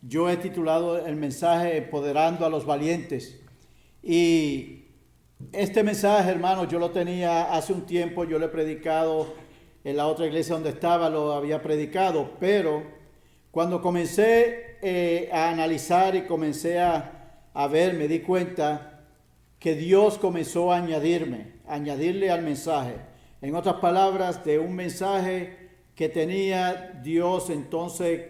yo he titulado el mensaje Empoderando a los Valientes. Y este mensaje, hermanos, yo lo tenía hace un tiempo, yo lo he predicado en la otra iglesia donde estaba, lo había predicado, pero cuando comencé a analizar y comencé a ver, me di cuenta que Dios comenzó a añadirle al mensaje. En otras palabras, de un mensaje que tenía Dios, entonces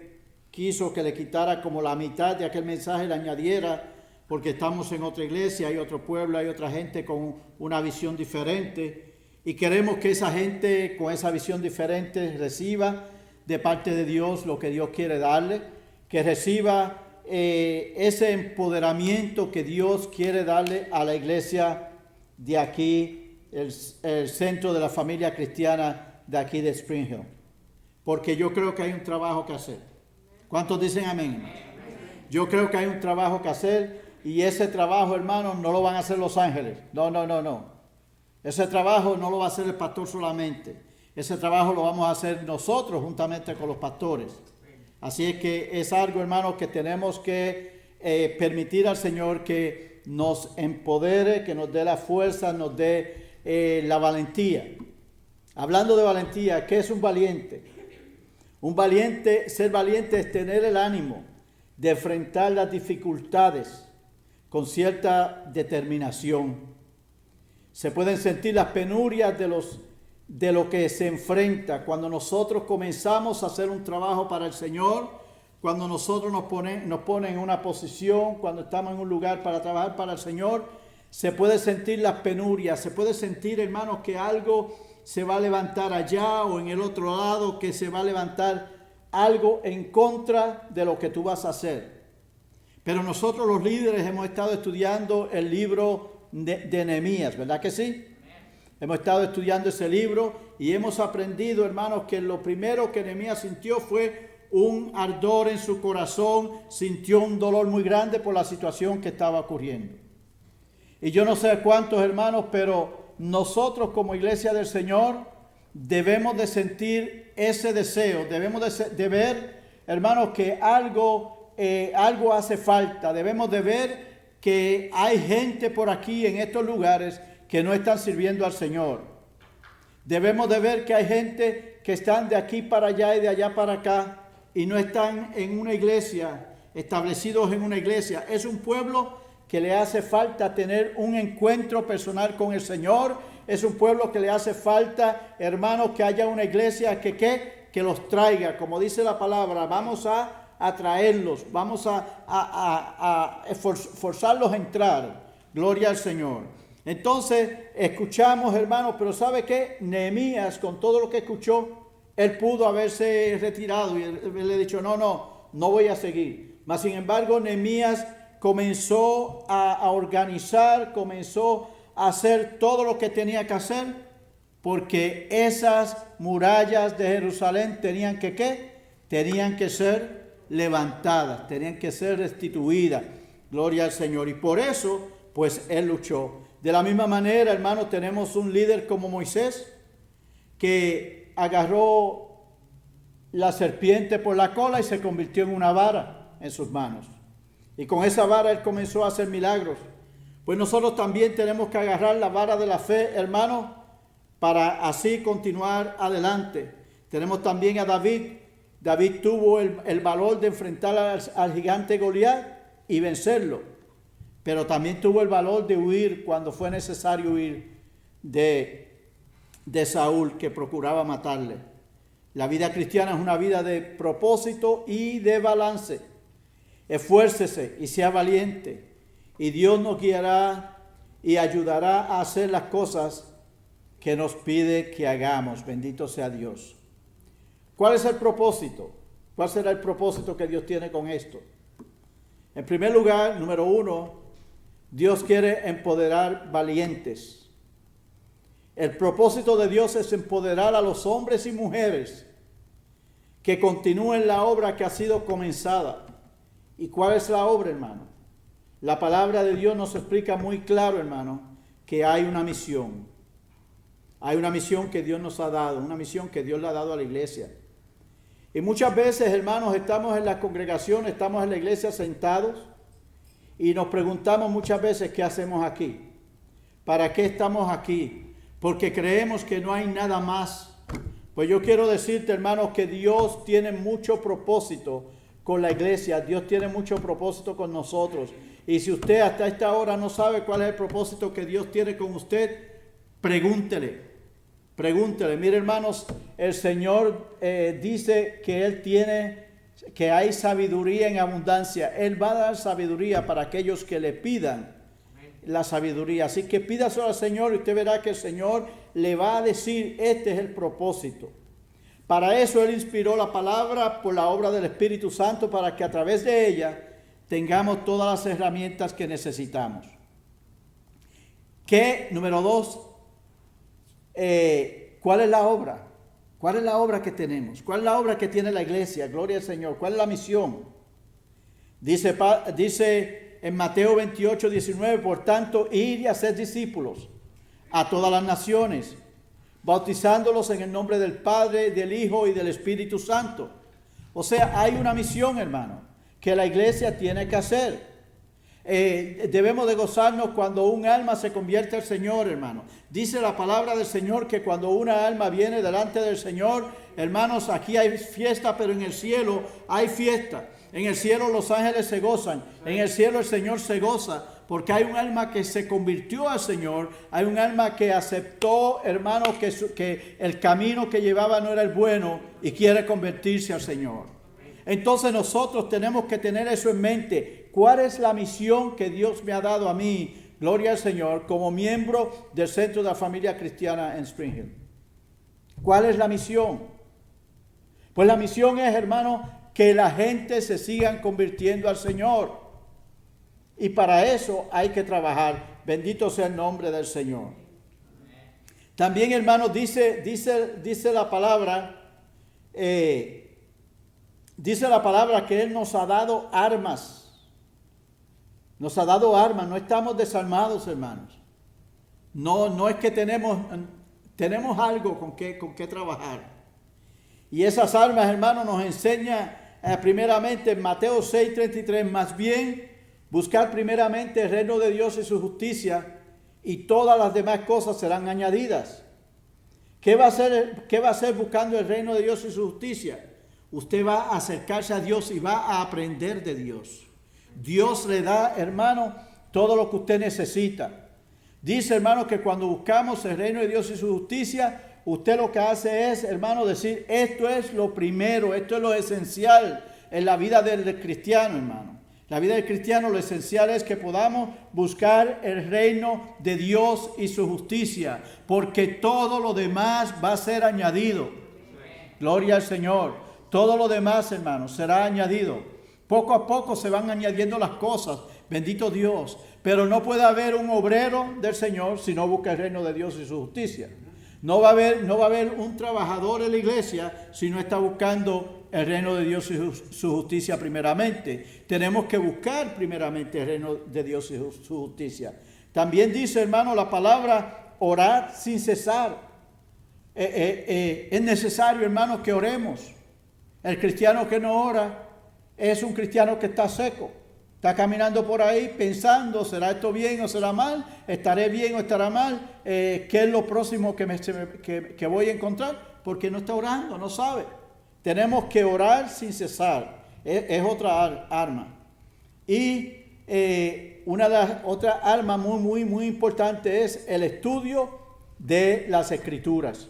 quiso que le quitara como la mitad de aquel mensaje, le añadiera, porque estamos en otra iglesia, hay otro pueblo, hay otra gente con una visión diferente, y queremos que esa gente con esa visión diferente reciba de parte de Dios lo que Dios quiere darle, que reciba ese empoderamiento que Dios quiere darle a la iglesia de aquí, el centro de la familia cristiana de aquí de Spring Hill. Porque yo creo que hay un trabajo que hacer. ¿Cuántos dicen amén? Yo creo que hay un trabajo que hacer, y ese trabajo, hermanos, no lo van a hacer los ángeles. No. Ese trabajo no lo va a hacer el pastor solamente. Ese trabajo lo vamos a hacer nosotros juntamente con los pastores. Así es que es algo, hermanos, que tenemos que permitir al Señor que nos empodere, que nos dé la fuerza, nos dé la valentía. Hablando de valentía, ¿qué es un valiente? Un valiente, ser valiente es tener el ánimo de enfrentar las dificultades con cierta determinación. Se pueden sentir las penurias de lo que se enfrenta cuando nosotros comenzamos a hacer un trabajo para el Señor, cuando nosotros nos ponen en una posición, cuando estamos en un lugar para trabajar para el Señor. Se puede sentir las penurias, se puede sentir, hermanos, que algo se va a levantar allá o en el otro lado, que se va a levantar algo en contra de lo que tú vas a hacer. Pero nosotros los líderes hemos estado estudiando el libro de Nehemías, ¿verdad que sí? Hemos estado estudiando ese libro y hemos aprendido, hermanos, que lo primero que Nehemías sintió fue un ardor en su corazón, sintió un dolor muy grande por la situación que estaba ocurriendo. Y yo no sé cuántos, hermanos, pero nosotros como iglesia del Señor debemos de sentir ese deseo, debemos de ver, hermanos, que algo hace falta. Debemos de ver que hay gente por aquí en estos lugares que no están sirviendo al Señor. Debemos de ver que hay gente que están de aquí para allá y de allá para acá y no están en una iglesia, establecidos en una iglesia. Es un pueblo que le hace falta tener un encuentro personal con el Señor. Es un pueblo que le hace falta, hermanos, que haya una iglesia que los traiga. Como dice la palabra, vamos a atraerlos, vamos a forzarlos a entrar. Gloria al Señor. Entonces, escuchamos, hermanos, pero ¿sabe qué? Nehemías, con todo lo que escuchó, él pudo haberse retirado y haberle dicho, no voy a seguir. Mas, sin embargo, Nehemías comenzó a organizar, comenzó a hacer todo lo que tenía que hacer, porque esas murallas de Jerusalén tenían que ser levantadas, tenían que ser restituidas. Gloria al Señor. Y por eso, pues, él luchó. De la misma manera, hermanos, tenemos un líder como Moisés, que agarró la serpiente por la cola y se convirtió en una vara en sus manos. Y con esa vara él comenzó a hacer milagros. Pues nosotros también tenemos que agarrar la vara de la fe, hermanos, para así continuar adelante. Tenemos también a David. David tuvo el valor de enfrentar al gigante Goliat y vencerlo. Pero también tuvo el valor de huir cuando fue necesario huir de Saúl, que procuraba matarle. La vida cristiana es una vida de propósito y de balance. Esfuércese y sea valiente, y Dios nos guiará y ayudará a hacer las cosas que nos pide que hagamos. Bendito sea Dios. ¿Cuál es el propósito? ¿Cuál será el propósito que Dios tiene con esto? En primer lugar, número 1, Dios quiere empoderar valientes. El propósito de Dios es empoderar a los hombres y mujeres que continúen la obra que ha sido comenzada. ¿Y cuál es la obra, hermano? La palabra de Dios nos explica muy claro, hermano, que hay una misión. Hay una misión que Dios nos ha dado, una misión que Dios le ha dado a la iglesia. Y muchas veces, hermanos, estamos en la congregación, estamos en la iglesia sentados y nos preguntamos muchas veces qué hacemos aquí. ¿Para qué estamos aquí? Porque creemos que no hay nada más. Pues yo quiero decirte, hermanos, que Dios tiene mucho propósito con la iglesia. Dios tiene mucho propósito con nosotros. Y si usted hasta esta hora no sabe cuál es el propósito que Dios tiene con usted, pregúntele. Pregúntele. Mire, hermanos, el Señor dice que Él tiene, que hay sabiduría en abundancia. Él va a dar sabiduría para aquellos que le pidan la sabiduría. Así que pídaselo al Señor y usted verá que el Señor le va a decir, este es el propósito. Para eso Él inspiró la palabra por la obra del Espíritu Santo, para que a través de ella tengamos todas las herramientas que necesitamos. Número 2, ¿cuál es la obra? ¿Cuál es la obra que tenemos? ¿Cuál es la obra que tiene la iglesia? Gloria al Señor. ¿Cuál es la misión? Dice en Mateo 28, 19, por tanto, ir y hacer discípulos a todas las naciones, bautizándolos en el nombre del Padre, del Hijo y del Espíritu Santo. O sea, hay una misión, hermano, que la iglesia tiene que hacer. Debemos de gozarnos cuando un alma se convierte al Señor, hermano. Dice la palabra del Señor que cuando una alma viene delante del Señor, hermanos, aquí hay fiesta, pero en el cielo hay fiesta. En el cielo los ángeles se gozan. En el cielo el Señor se goza. Porque hay un alma que se convirtió al Señor. Hay un alma que aceptó, hermano, que el camino que llevaba no era el bueno y quiere convertirse al Señor. Entonces nosotros tenemos que tener eso en mente. ¿Cuál es la misión que Dios me ha dado a mí, gloria al Señor, como miembro del Centro de la Familia Cristiana en Spring Hill? ¿Cuál es la misión? Pues la misión es, hermano, que la gente se sigan convirtiendo al Señor. Y para eso hay que trabajar. Bendito sea el nombre del Señor. También, hermano, dice la palabra, que Él nos ha dado armas. Nos ha dado armas, no estamos desarmados, hermanos. No es que tenemos algo con qué trabajar. Y esas armas, hermanos, nos enseña primeramente en Mateo 6:33, más bien buscar primeramente el reino de Dios y su justicia, y todas las demás cosas serán añadidas. ¿Qué va a hacer buscando el reino de Dios y su justicia? Usted va a acercarse a Dios y va a aprender de Dios. Dios le da, hermano, todo lo que usted necesita. Dice, hermano, que cuando buscamos el reino de Dios y su justicia, usted lo que hace es, hermano, decir, esto es lo primero, esto es lo esencial en la vida del cristiano, hermano. La vida del cristiano, lo esencial es que podamos buscar el reino de Dios y su justicia, porque todo lo demás va a ser añadido. Gloria al Señor. Todo lo demás, hermanos, será añadido. Poco a poco se van añadiendo las cosas. Bendito Dios. Pero no puede haber un obrero del Señor si no busca el reino de Dios y su justicia. No va a haber un trabajador en la iglesia si no está buscando el reino de Dios y su justicia primeramente. Tenemos que buscar primeramente el reino de Dios y su justicia. También dice, hermano, la palabra orar sin cesar. Es necesario, hermanos, que oremos. El cristiano que no ora es un cristiano que está seco. Está caminando por ahí pensando, ¿será esto bien o será mal? ¿Estaré bien o estará mal? ¿Qué es lo próximo que voy a encontrar? Porque no está orando, no sabe. Tenemos que orar sin cesar. Es otra arma. Y una de las otras armas muy importante es el estudio de las Escrituras.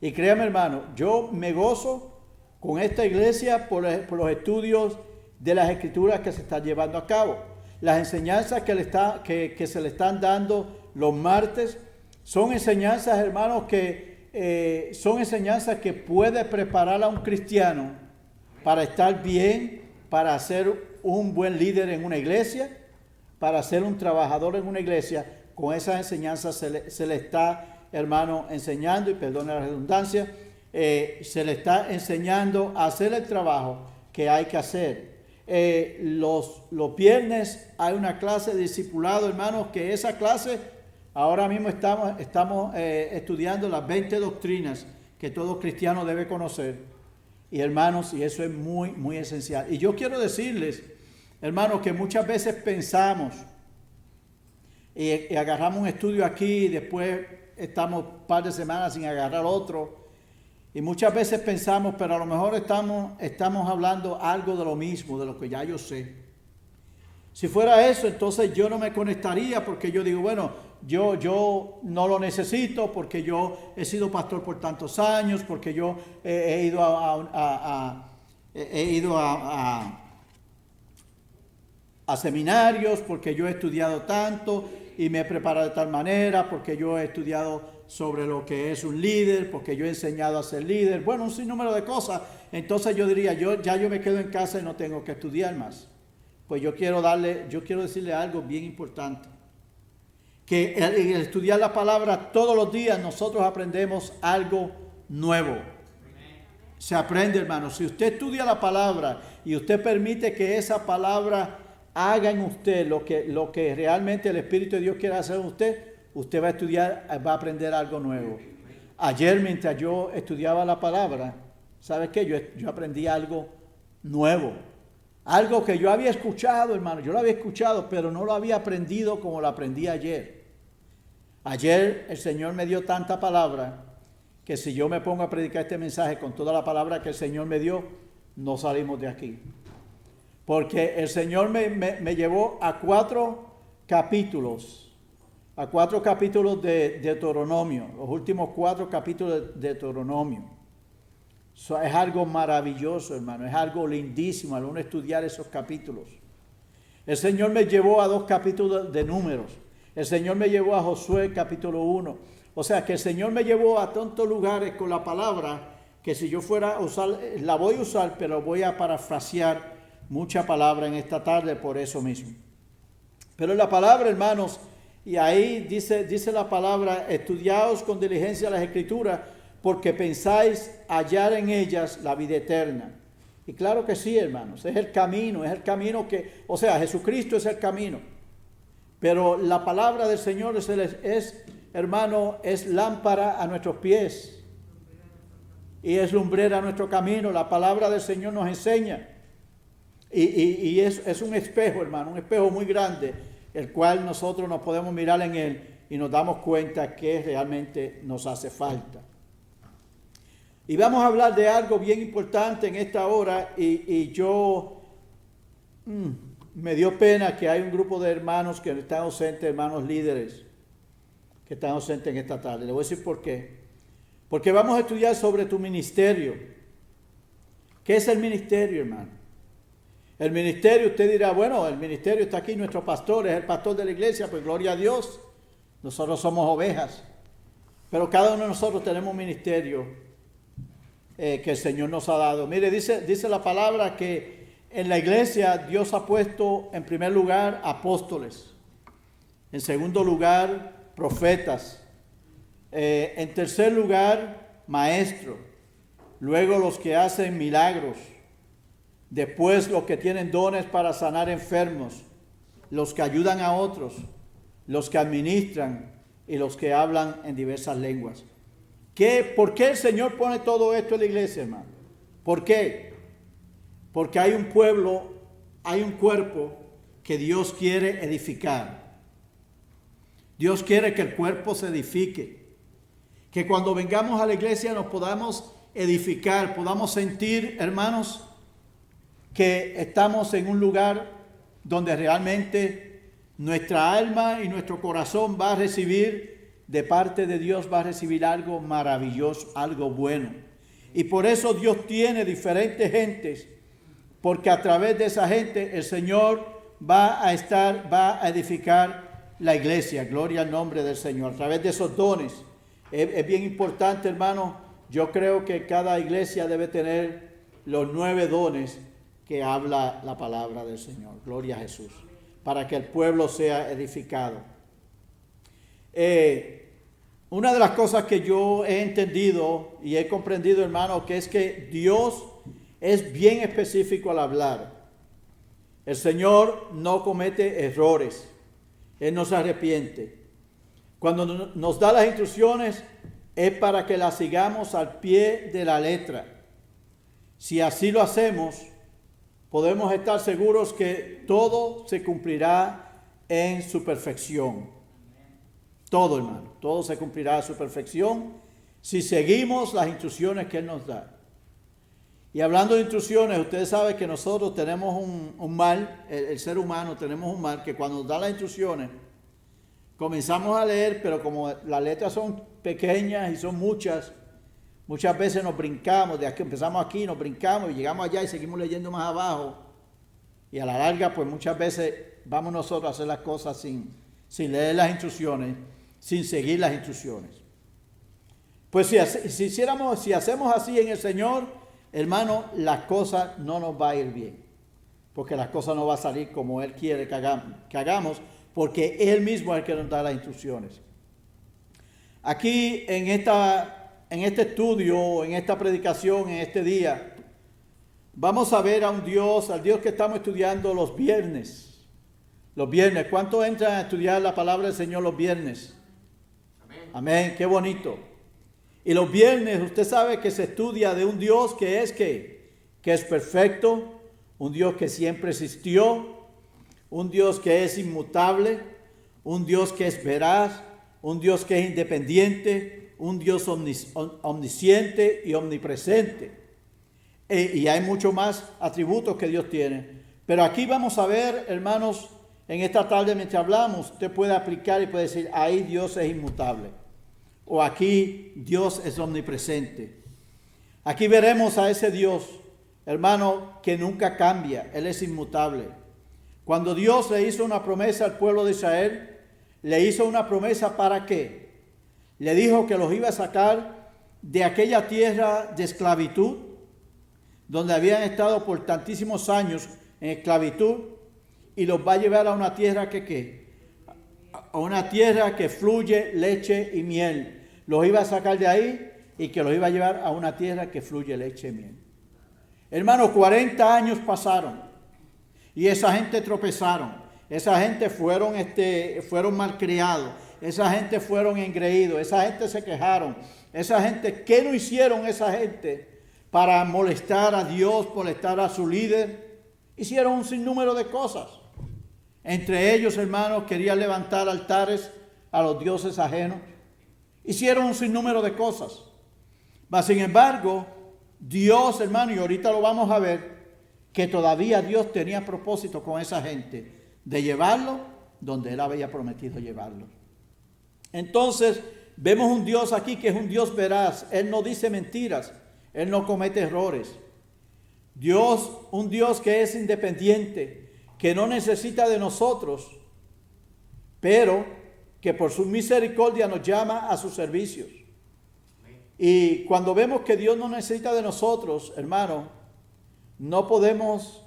Y créame, hermano, yo me gozo con esta iglesia por los estudios de las Escrituras que se están llevando a cabo. Las enseñanzas que se le están dando los martes son enseñanzas, hermanos, son enseñanzas que puede preparar a un cristiano para estar bien, para ser un buen líder en una iglesia, para ser un trabajador en una iglesia. Con esas enseñanzas se le está, hermano, enseñando, y perdone la redundancia, se le está enseñando a hacer el trabajo que hay que hacer. Los viernes hay una clase de discipulado, hermanos, que esa clase, ahora mismo estamos estudiando las 20 doctrinas que todo cristiano debe conocer. Y hermanos, y eso es muy, muy esencial. Y yo quiero decirles, hermanos, que muchas veces pensamos y agarramos un estudio aquí y después estamos un par de semanas sin agarrar otro. Y muchas veces pensamos, pero a lo mejor estamos hablando algo de lo mismo, de lo que ya yo sé. Si fuera eso, entonces yo no me conectaría porque yo digo, bueno, yo no lo necesito porque yo he sido pastor por tantos años, porque yo he ido a seminarios, porque yo he estudiado tanto y me he preparado de tal manera, porque yo he estudiado sobre lo que es un líder, porque yo he enseñado a ser líder, bueno, un sinnúmero de cosas. Entonces yo diría, yo me quedo en casa y no tengo que estudiar más. Pues yo quiero decirle algo bien importante. Que en estudiar la palabra todos los días nosotros aprendemos algo nuevo. Se aprende, hermano. Si usted estudia la palabra y usted permite que esa palabra haga en usted lo que realmente el Espíritu de Dios quiere hacer en usted va a estudiar, va a aprender algo nuevo. Ayer mientras yo estudiaba la palabra, ¿sabes qué? Yo aprendí algo nuevo. Algo que yo había escuchado, hermano, yo lo había escuchado, pero no lo había aprendido como lo aprendí ayer. Ayer el Señor me dio tanta palabra que si yo me pongo a predicar este mensaje con toda la palabra que el Señor me dio, no salimos de aquí. Porque el Señor me llevó a 4 capítulos de Deuteronomio, los últimos 4 capítulos de Deuteronomio. Eso es algo maravilloso, hermano, es algo lindísimo al uno estudiar esos capítulos. El Señor me llevó a 2 capítulos de Números. El Señor me llevó a Josué capítulo 1. O sea que el Señor me llevó a tantos lugares con la palabra que si yo fuera a usar, la voy a usar, pero voy a parafrasear mucha palabra en esta tarde por eso mismo. Pero la palabra, hermanos, y ahí dice la palabra, estudiaos con diligencia las Escrituras, porque pensáis hallar en ellas la vida eterna. Y claro que sí, hermanos, es el camino Jesucristo es el camino. Pero la palabra del Señor hermano, es lámpara a nuestros pies y es lumbrera a nuestro camino. La palabra del Señor nos enseña. Y es un espejo, hermano, un espejo muy grande, el cual nosotros nos podemos mirar en él y nos damos cuenta que realmente nos hace falta. Y vamos a hablar de algo bien importante en esta hora y yo me dio pena que hay un grupo de hermanos que están ausentes, hermanos líderes, que están ausentes en esta tarde. Le voy a decir por qué. Porque vamos a estudiar sobre tu ministerio. ¿Qué es el ministerio, hermano? El ministerio, usted dirá, bueno, el ministerio está aquí, nuestro pastor es el pastor de la iglesia, pues gloria a Dios, nosotros somos ovejas. Pero cada uno de nosotros tenemos un ministerio que el Señor nos ha dado. Mire, dice la palabra que en la iglesia Dios ha puesto en primer lugar apóstoles, en segundo lugar profetas, en tercer lugar maestros, luego los que hacen milagros, después los que tienen dones para sanar enfermos, los que ayudan a otros, los que administran y los que hablan en diversas lenguas. ¿Por qué el Señor pone todo esto en la iglesia, hermano? ¿Por qué? Porque hay un pueblo, hay un cuerpo que Dios quiere edificar. Dios quiere que el cuerpo se edifique. Que cuando vengamos a la iglesia nos podamos edificar, podamos sentir, hermanos, que estamos en un lugar donde realmente nuestra alma y nuestro corazón va a recibir de parte de Dios, va a recibir algo maravilloso, algo bueno. Y por eso Dios tiene diferentes gentes, porque a través de esa gente el Señor va a edificar la iglesia. Gloria al nombre del Señor, a través de esos dones. Es bien importante, hermano. Yo creo que cada iglesia debe tener los 9 dones que habla la palabra del Señor. Gloria a Jesús. Para que el pueblo sea edificado. Una de las cosas que yo he entendido y he comprendido, hermano, que es que Dios es bien específico al hablar. El Señor no comete errores. Él no se arrepiente. Cuando nos da las instrucciones es para que las sigamos al pie de la letra. si así lo hacemos, podemos estar seguros que todo se cumplirá en su perfección. Todo, hermano, todo se cumplirá a su perfección si seguimos las instrucciones que Él nos da. Y hablando de instrucciones, ustedes saben que nosotros tenemos un mal, el ser humano tenemos un mal, que cuando nos da las instrucciones, comenzamos a leer, pero como las letras son pequeñas y son muchas veces nos brincamos, de aquí empezamos aquí, nos brincamos y llegamos allá y seguimos leyendo más abajo. Y a la larga, pues muchas veces vamos nosotros a hacer las cosas sin leer las instrucciones, sin seguir las instrucciones. Pues si hacemos así en el Señor, hermano, las cosas no nos va a ir bien. Porque las cosas no van a salir como Él quiere que hagamos, porque Él mismo es el que nos da las instrucciones. Aquí en este estudio, en esta predicación, en este día, vamos a ver al Dios que estamos estudiando los viernes. Los viernes, ¿cuántos entran a estudiar la palabra del Señor los viernes? Amén. Amén, qué bonito. Y los viernes, usted sabe que se estudia de un Dios que es perfecto, un Dios que siempre existió, un Dios que es inmutable, un Dios que es veraz, un Dios que es independiente, un Dios omnisciente y omnipresente. Y hay muchos más atributos que Dios tiene. Pero aquí vamos a ver, hermanos, en esta tarde mientras hablamos, usted puede aplicar y puede decir, ahí Dios es inmutable. O aquí Dios es omnipresente. Aquí veremos a ese Dios, hermano, que nunca cambia. Él es inmutable. Cuando Dios le hizo una promesa al pueblo de Israel, le hizo una promesa ¿para qué? Le dijo que los iba a sacar de aquella tierra de esclavitud, donde habían estado por tantísimos años en esclavitud, y los va a llevar a una tierra a una tierra que fluye leche y miel. Los iba a sacar de ahí y que los iba a llevar a una tierra que fluye leche y miel. Hermanos, 40 años pasaron y esa gente tropezaron. Esa gente fueron malcriados. Esa gente fueron engreídos. Esa gente se quejaron. Esa gente, ¿qué no hicieron esa gente para molestar a Dios, molestar a su líder? Hicieron un sinnúmero de cosas. Entre ellos, hermanos, querían levantar altares a los dioses ajenos. Hicieron un sinnúmero de cosas. Mas, sin embargo, Dios, hermano, y ahorita lo vamos a ver, que todavía Dios tenía propósito con esa gente de llevarlo donde Él había prometido llevarlo. Entonces, vemos un Dios aquí que es un Dios veraz. Él no dice mentiras. Él no comete errores. Un Dios que es independiente, que no necesita de nosotros, pero que por su misericordia nos llama a sus servicios. Y cuando vemos que Dios no necesita de nosotros, hermano, no podemos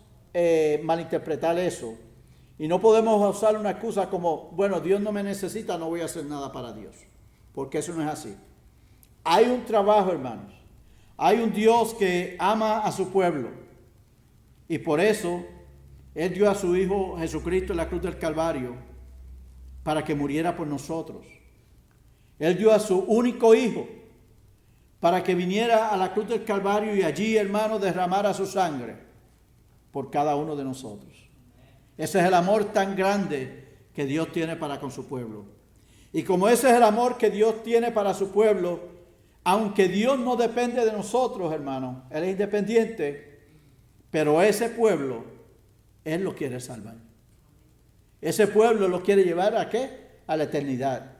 malinterpretar eso. Y no podemos usar una excusa como, bueno, Dios no me necesita, no voy a hacer nada para Dios. Porque eso no es así. Hay un trabajo, hermanos. Hay un Dios que ama a su pueblo. Y por eso Él dio a su Hijo Jesucristo en la cruz del Calvario para que muriera por nosotros. Él dio a su único Hijo para que viniera a la cruz del Calvario y allí, hermano, derramara su sangre por cada uno de nosotros. Ese es el amor tan grande que Dios tiene para con su pueblo. Y como ese es el amor que Dios tiene para su pueblo, aunque Dios no depende de nosotros, hermano, Él es independiente, pero ese pueblo, Él lo quiere salvar. Ese pueblo lo quiere llevar ¿a qué? A la eternidad.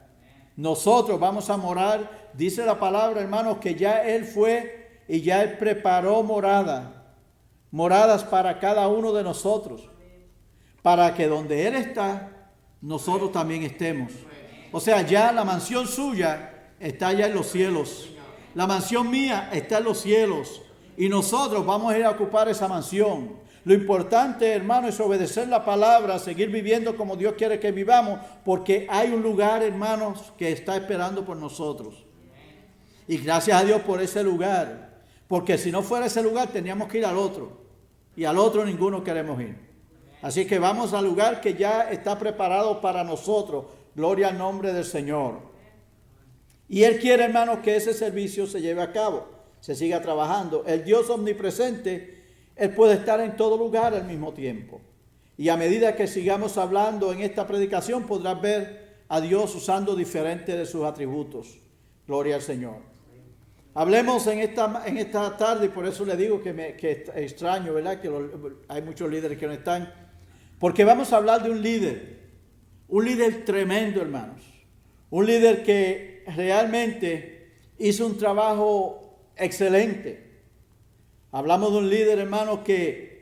Nosotros vamos a morar, dice la palabra, hermanos, que ya Él fue y ya Él preparó moradas para cada uno de nosotros, para que donde Él está, nosotros también estemos. O sea, ya la mansión suya está allá en los cielos. La mansión mía está en los cielos. Y nosotros vamos a ir a ocupar esa mansión. Lo importante, hermano, es obedecer la palabra, seguir viviendo como Dios quiere que vivamos, porque hay un lugar, hermanos, que está esperando por nosotros. Y gracias a Dios por ese lugar, porque si no fuera ese lugar, teníamos que ir al otro. Y al otro ninguno queremos ir. Así que vamos al lugar que ya está preparado para nosotros. Gloria al nombre del Señor. Y Él quiere, hermanos, que ese servicio se lleve a cabo. se siga trabajando. El Dios omnipresente, Él puede estar en todo lugar al mismo tiempo. Y a medida que sigamos hablando en esta predicación, podrás ver a Dios usando diferentes de sus atributos. Gloria al Señor. Hablemos en esta tarde, y por eso le digo que extraño, ¿verdad? Que hay muchos líderes que no están. Porque vamos a hablar de un líder tremendo, hermanos. Un líder que realmente hizo un trabajo excelente. Hablamos de un líder, hermanos, que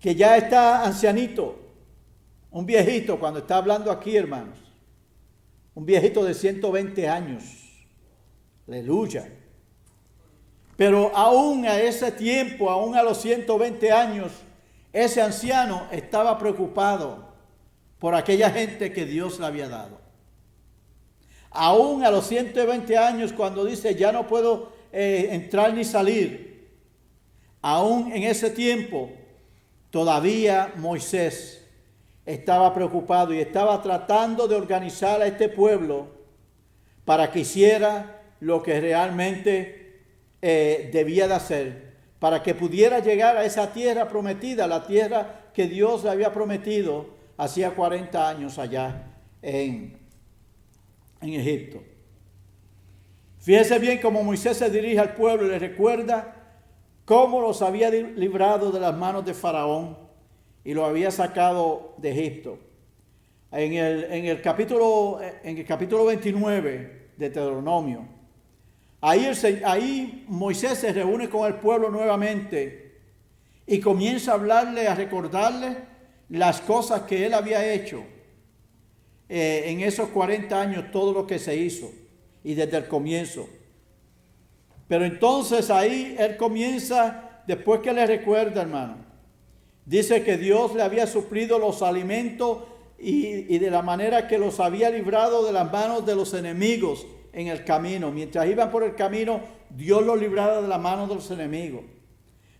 ya está ancianito, un viejito, cuando está hablando aquí, hermanos, un viejito de 120 años, aleluya. Pero aún a ese tiempo, aún a los 120 años, ese anciano estaba preocupado por aquella gente que Dios le había dado. Aún a los 120 años, cuando dice, ya no puedo entrar ni salir, aún en ese tiempo, todavía Moisés estaba preocupado y estaba tratando de organizar a este pueblo para que hiciera lo que realmente debía de hacer, para que pudiera llegar a esa tierra prometida, la tierra que Dios le había prometido hacía 40 años allá en Egipto. Fíjese bien cómo Moisés se dirige al pueblo y le recuerda cómo los había librado de las manos de Faraón y lo había sacado de Egipto. En el capítulo 29 de Deuteronomio, ahí Moisés se reúne con el pueblo nuevamente y comienza a hablarle, a recordarle las cosas que él había hecho en esos 40 años, todo lo que se hizo y desde el comienzo. Pero entonces ahí él comienza, después que le recuerda, hermano, dice que Dios le había suplido los alimentos y de la manera que los había librado de las manos de los enemigos en el camino. Mientras iban por el camino, Dios los libraba de las manos de los enemigos.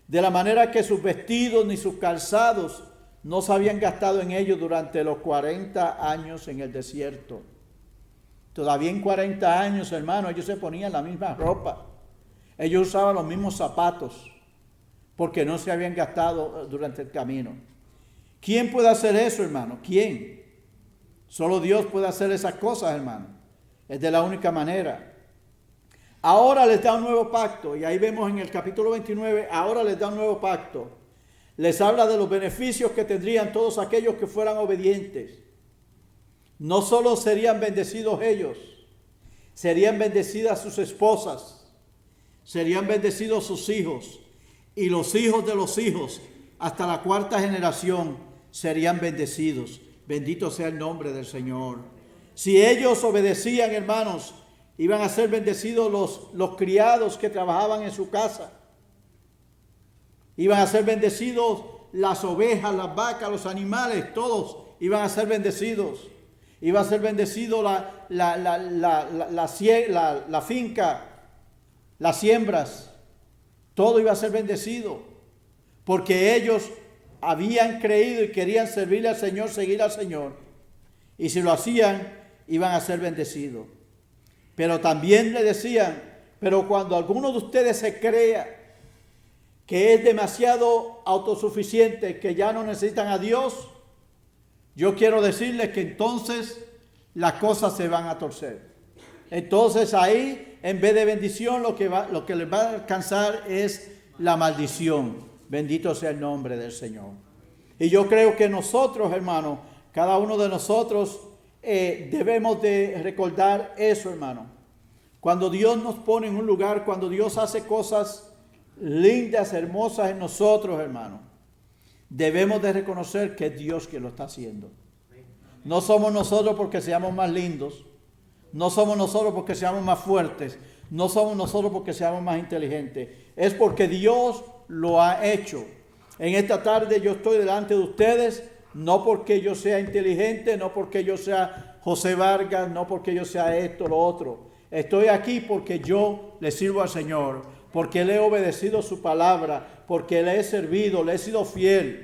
De la manera que sus vestidos ni sus calzados no se habían gastado en ellos durante los 40 años en el desierto. Todavía en 40 años, hermano, ellos se ponían la misma ropa. Ellos usaban los mismos zapatos porque no se habían gastado durante el camino. ¿Quién puede hacer eso, hermano? ¿Quién? Solo Dios puede hacer esas cosas, hermano. Es de la única manera. Ahora les da un nuevo pacto, y ahí vemos en el capítulo 29, ahora les da un nuevo pacto. Les habla de los beneficios que tendrían todos aquellos que fueran obedientes. No solo serían bendecidos ellos, serían bendecidas sus esposas, serían bendecidos sus hijos, y los hijos de los hijos, hasta la 4ª generación, serían bendecidos. Bendito sea el nombre del Señor. Si ellos obedecían, hermanos, iban a ser bendecidos los criados que trabajaban en su casa. Iban a ser bendecidos las ovejas, las vacas, los animales, todos iban a ser bendecidos. Iba a ser bendecido la finca, las siembras, todo iba a ser bendecido, porque ellos habían creído y querían servirle al Señor, seguir al Señor, y si lo hacían, iban a ser bendecidos. Pero también le decían, pero cuando alguno de ustedes se crea que es demasiado autosuficiente, que ya no necesitan a Dios, yo quiero decirles que entonces las cosas se van a torcer. Entonces ahí, en vez de bendición, lo que les va a alcanzar es la maldición. Bendito sea el nombre del Señor. Y yo creo que nosotros, hermanos, cada uno de nosotros debemos de recordar eso, hermano. Cuando Dios nos pone en un lugar, cuando Dios hace cosas lindas, hermosas en nosotros, hermano, debemos de reconocer que es Dios quien lo está haciendo. No somos nosotros porque seamos más lindos, no somos nosotros porque seamos más fuertes, no somos nosotros porque seamos más inteligentes, es porque Dios lo ha hecho. En esta tarde yo estoy delante de ustedes, no porque yo sea inteligente, no porque yo sea José Vargas, no porque yo sea esto, lo otro. Estoy aquí porque yo le sirvo al Señor, porque le he obedecido su palabra, porque le he servido, le he sido fiel.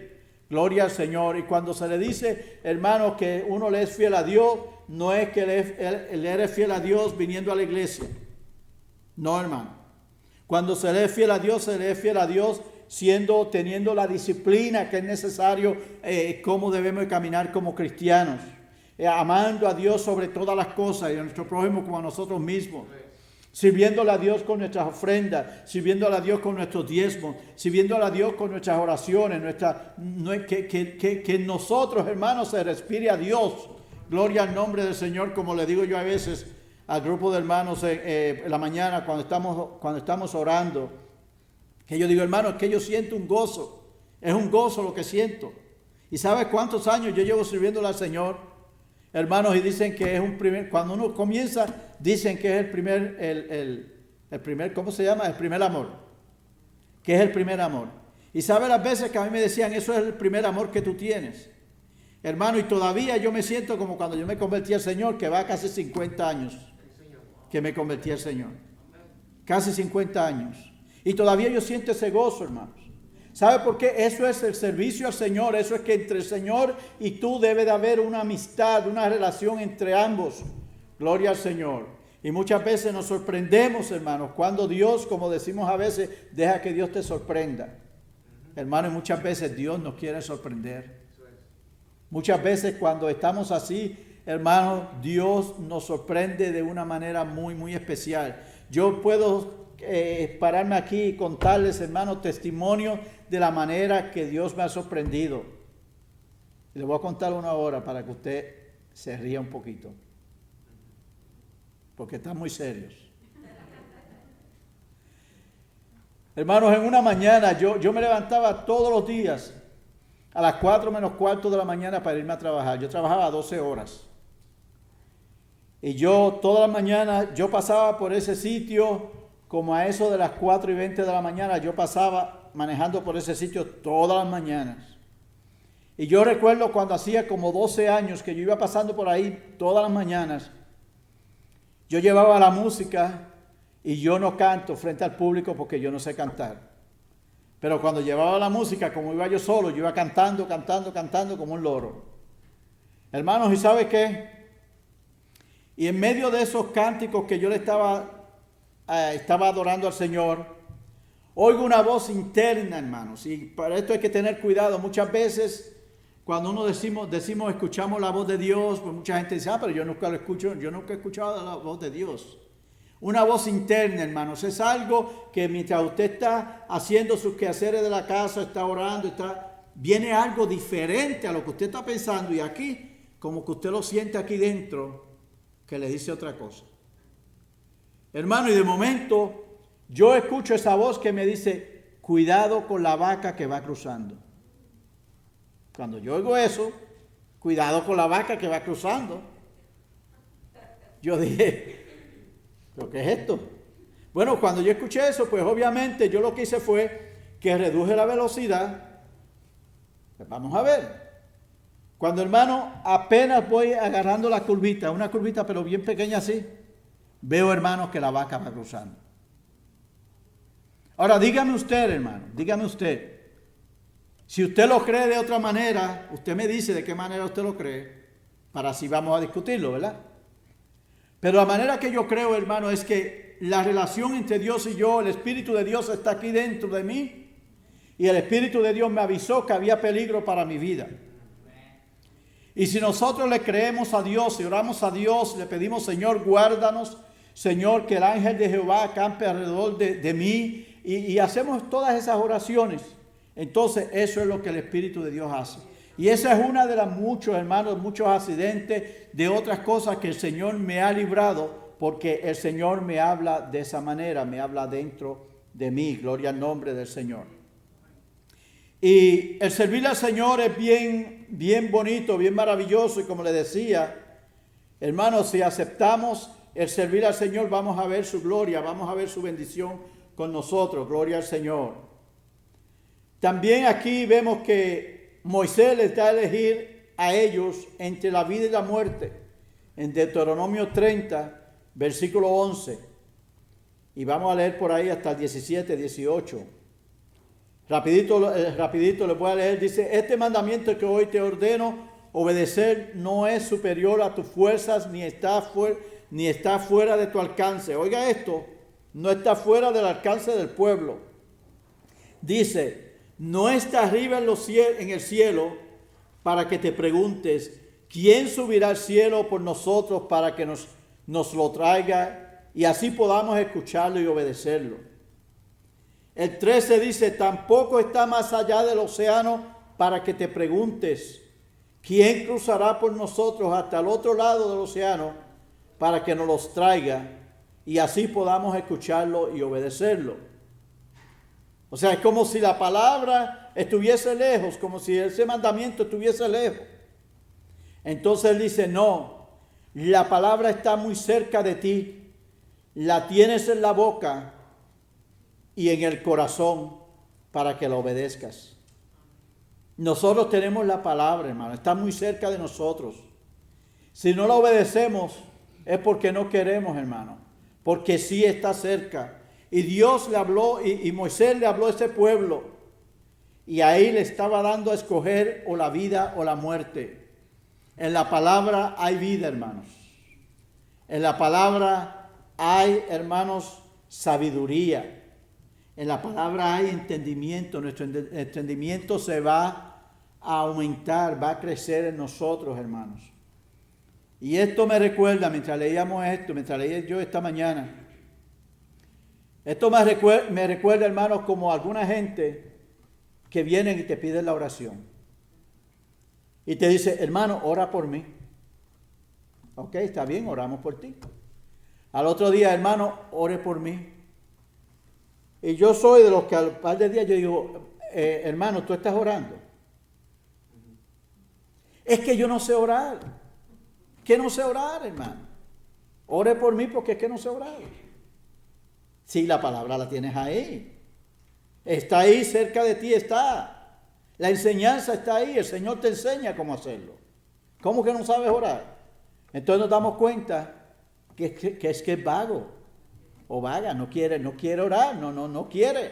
Gloria al Señor. Y cuando se le dice, hermanos, que uno le es fiel a Dios, no es que él eres fiel a Dios viniendo a la iglesia. No, hermano. Cuando se le es fiel a Dios, se le es fiel a Dios teniendo la disciplina que es necesario, cómo debemos caminar como cristianos. Amando a Dios sobre todas las cosas y a nuestro prójimo como a nosotros mismos. Sirviéndole a Dios con nuestras ofrendas, sirviéndole a Dios con nuestros diezmos, sirviéndole a Dios con nuestras oraciones, que nosotros, hermanos, se respire a Dios. Gloria al nombre del Señor, como le digo yo a veces al grupo de hermanos en la mañana cuando estamos orando, que yo digo, hermano, es que yo siento un gozo, es un gozo lo que siento. ¿Y sabes cuántos años yo llevo sirviéndole al Señor? Hermanos, y dicen que es cuando uno comienza, dicen que es el primer, ¿cómo se llama? El primer amor. Que es el primer amor. Y sabe las veces que a mí me decían, eso es el primer amor que tú tienes. Hermano, y todavía yo me siento como cuando yo me convertí al Señor, que va casi 50 años que me convertí al Señor. Casi 50 años. Y todavía yo siento ese gozo, hermanos. ¿Sabe por qué? Eso es el servicio al Señor. Eso es que entre el Señor y tú debe de haber una amistad, una relación entre ambos. Gloria al Señor. Y muchas veces nos sorprendemos, hermanos, cuando Dios, como decimos a veces, deja que Dios te sorprenda. Hermanos, muchas veces Dios nos quiere sorprender. Muchas veces cuando estamos así, hermanos, Dios nos sorprende de una manera muy, muy especial. Yo puedo pararme aquí y contarles, hermanos, testimonios de la manera que Dios me ha sorprendido. Y les voy a contar una hora para que usted se ría un poquito, porque están muy serios. Hermanos, en una mañana yo me levantaba todos los días a las 4 menos cuarto de la mañana para irme a trabajar. Yo trabajaba 12 horas. Y yo todas las mañanas, yo pasaba por ese sitio como a eso de las 4:20 de la mañana. Yo pasaba manejando por ese sitio todas las mañanas. Y yo recuerdo cuando hacía como 12 años que yo iba pasando por ahí todas las mañanas. Yo llevaba la música y yo no canto frente al público porque yo no sé cantar. Pero cuando llevaba la música, como iba yo solo, yo iba cantando como un loro. Hermanos, ¿y sabe qué? Y en medio de esos cánticos que yo le estaba adorando al Señor, oigo una voz interna, hermanos. Y para esto hay que tener cuidado. Muchas veces, cuando uno escuchamos la voz de Dios, pues mucha gente dice, pero yo nunca he escuchado la voz de Dios. Una voz interna, hermanos, es algo que mientras usted está haciendo sus quehaceres de la casa, está orando, viene algo diferente a lo que usted está pensando y aquí, como que usted lo siente aquí dentro, que le dice otra cosa. Hermano, y de momento yo escucho esa voz que me dice, cuidado con la vaca que va cruzando. Cuando yo oigo eso, cuidado con la vaca que va cruzando. Yo dije, ¿pero qué es esto? Bueno, cuando yo escuché eso, pues obviamente yo lo que hice fue que reduje la velocidad. Pues vamos a ver. Cuando, hermano, apenas voy agarrando la curvita, una curvita pero bien pequeña así, veo, hermanos, que la vaca va cruzando. Ahora, dígame usted, hermano, dígame usted. Si usted lo cree de otra manera, usted me dice de qué manera usted lo cree, para así vamos a discutirlo, ¿verdad? Pero la manera que yo creo, hermano, es que la relación entre Dios y yo, el Espíritu de Dios está aquí dentro de mí y el Espíritu de Dios me avisó que había peligro para mi vida. Y si nosotros le creemos a Dios y oramos a Dios, le pedimos, Señor, guárdanos, Señor, que el ángel de Jehová acampe alrededor de mí y hacemos todas esas oraciones, entonces eso es lo que el Espíritu de Dios hace. Y esa es una de las muchos, hermanos, muchos accidentes de otras cosas que el Señor me ha librado, porque el Señor me habla de esa manera, me habla dentro de mí. Gloria al nombre del Señor. Y el servir al Señor es bien bonito, bien maravilloso. Y como le decía, hermanos, si aceptamos el servir al Señor, vamos a ver su gloria, vamos a ver su bendición con nosotros. Gloria al Señor. También aquí vemos que Moisés les da a elegir a ellos entre la vida y la muerte. En Deuteronomio 30, versículo 11. Y vamos a leer por ahí hasta el 17, 18. Rapidito les voy a leer. Dice, este mandamiento que hoy te ordeno, obedecer no es superior a tus fuerzas ni está fuera de tu alcance. Oiga esto, no está fuera del alcance del pueblo. Dice, no está arriba en el cielo para que te preguntes, ¿quién subirá al cielo por nosotros para que nos lo traiga y así podamos escucharlo y obedecerlo? El 13 dice, tampoco está más allá del océano para que te preguntes, ¿quién cruzará por nosotros hasta el otro lado del océano para que nos los traiga y así podamos escucharlo y obedecerlo? O sea, es como si la palabra estuviese lejos, como si ese mandamiento estuviese lejos. Entonces él dice, no, la palabra está muy cerca de ti, la tienes en la boca y en el corazón para que la obedezcas. Nosotros tenemos la palabra, hermano, está muy cerca de nosotros. Si no la obedecemos es porque no queremos, hermano, porque sí está cerca. Y Dios le habló y Moisés le habló a ese pueblo y ahí le estaba dando a escoger o la vida o la muerte. En la palabra hay vida, hermanos. En la palabra hay, hermanos, sabiduría. En la palabra hay entendimiento. Nuestro entendimiento se va a aumentar, va a crecer en nosotros, hermanos. Y esto me recuerda, mientras leía yo esta mañana, esto me recuerda, hermanos, como alguna gente que vienen y te piden la oración. Y te dice, hermano, ora por mí. Ok, está bien, oramos por ti. Al otro día, hermano, ore por mí. Y yo soy de los que al par de días yo digo, hermano, ¿tú estás orando? Es que yo no sé orar. Que no sé orar, hermano. Ore por mí porque es que no sé orar. Si la palabra la tienes ahí. Está ahí, cerca de ti está. La enseñanza está ahí. El Señor te enseña cómo hacerlo. ¿Cómo que no sabes orar? Entonces nos damos cuenta que es vago. O vaga, no quiere orar, no quiere.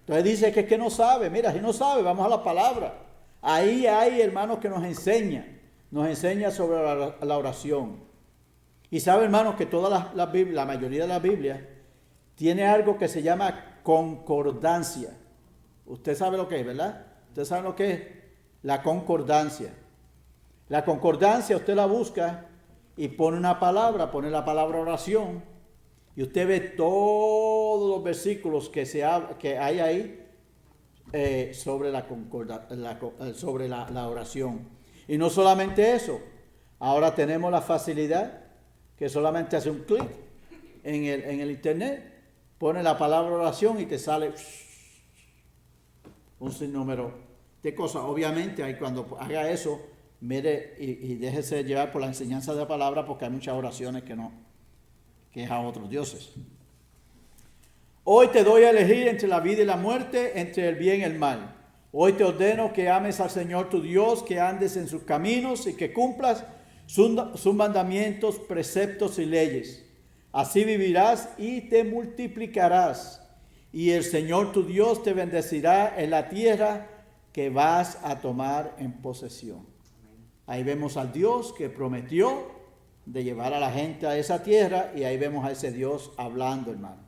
Entonces dice que es que no sabe. Mira, si no sabe, vamos a la palabra. Ahí hay hermanos que nos enseña sobre la oración. Y sabe, hermanos, que la mayoría de las Biblias tiene algo que se llama concordancia. Usted sabe lo que es, ¿verdad? Usted sabe lo que es la concordancia. La concordancia usted la busca y pone la palabra oración. Y usted ve todos los versículos que hay ahí sobre la oración. Y no solamente eso, ahora tenemos la facilidad que solamente hace un clic en el internet, pone la palabra oración y te sale un sinnúmero de cosas. Obviamente, ahí cuando haga eso, mire y déjese llevar por la enseñanza de la palabra, porque hay muchas oraciones que es a otros dioses. Hoy te doy a elegir entre la vida y la muerte, entre el bien y el mal. Hoy te ordeno que ames al Señor tu Dios, que andes en sus caminos y que cumplas sus mandamientos, preceptos y leyes. Así vivirás y te multiplicarás. Y el Señor tu Dios te bendecirá en la tierra que vas a tomar en posesión. Ahí vemos al Dios que prometió de llevar a la gente a esa tierra, y ahí vemos a ese Dios hablando, hermano.